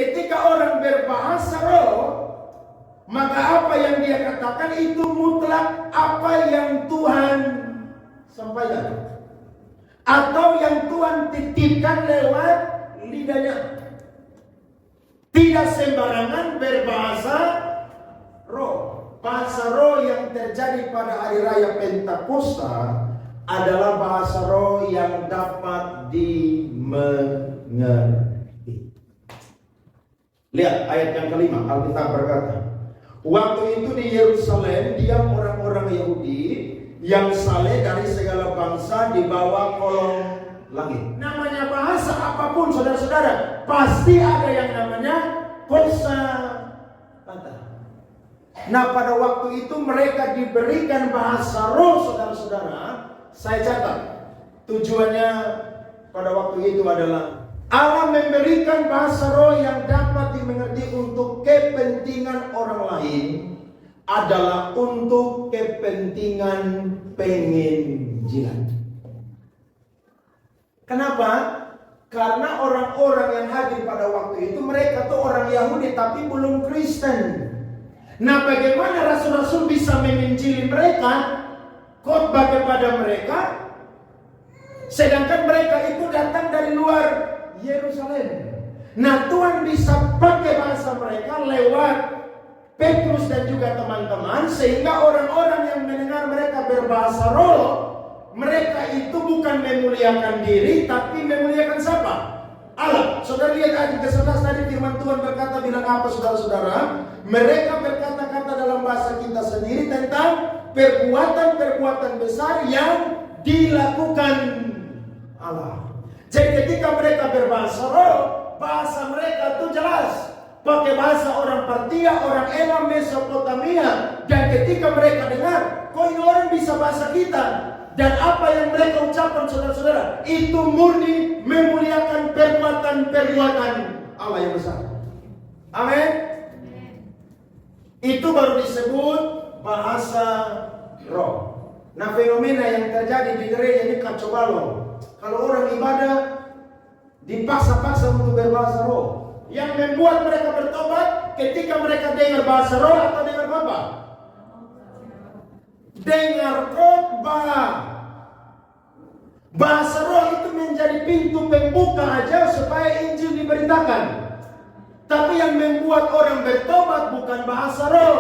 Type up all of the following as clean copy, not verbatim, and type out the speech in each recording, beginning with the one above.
ketika orang berbahasa roh, maka apa yang dia katakan itu mutlak apa yang Tuhan sampaikan, atau yang Tuhan titipkan lewat lidahnya. Tidak sembarangan berbahasa roh. Bahasa roh yang terjadi pada hari raya Pentakosta adalah bahasa roh yang dapat dimengerti. Lihat ayat yang kelima, Alkitab berkata, waktu itu di Yerusalem diam orang-orang Yahudi yang saleh dari segala bangsa di bawah kolong langit. Namanya bahasa apapun saudara-saudara, pasti ada yang namanya kosa kata. Nah, pada waktu itu mereka diberikan bahasa roh, saudara-saudara. Saya catat, tujuannya pada waktu itu adalah Allah memberikan bahasa roh yang dapat dimengerti untuk kepentingan orang lain, adalah untuk kepentingan penginjilan. Kenapa? Karena orang-orang yang hadir pada waktu itu mereka tuh orang Yahudi tapi belum Kristen. Nah, bagaimana rasul-rasul bisa menginjili mereka, khotbah kepada mereka, sedangkan mereka itu datang dari luar Yerusalem. Nah, Tuhan bisa pakai bahasa mereka lewat Petrus dan juga teman-teman, sehingga orang-orang yang mendengar mereka berbahasa roh, mereka itu bukan memuliakan diri, tapi memuliakan siapa? Allah. Saudara lihat ayat 11 tadi, firman Tuhan berkata, bilang apa saudara-saudara? Mereka berkata-kata dalam bahasa kita sendiri tentang perbuatan-perbuatan besar yang dilakukan Allah. Jadi ketika mereka berbahasa roh, bahasa mereka itu jelas. Pakai bahasa orang Partia, orang Elam, Mesopotamia. Dan ketika mereka dengar, kok ini orang bisa bahasa kita? Dan apa yang mereka ucapkan saudara-saudara, itu murni memuliakan perbuatan-perbuatan Allah yang besar. Amin. Itu baru disebut bahasa roh. Nah, fenomena yang terjadi di gereja ini kacau balau. Kalau orang ibadah dipaksa-paksa untuk berbahasa roh, yang membuat mereka bertobat ketika mereka dengar bahasa roh atau dengar apa? Dengar khotbah. Bahasa roh itu menjadi pintu pembuka aja supaya Injil diberitakan. Tapi yang membuat orang bertobat bukan bahasa roh,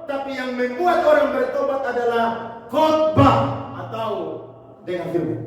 tapi yang membuat orang bertobat adalah khotbah atau dengar firman.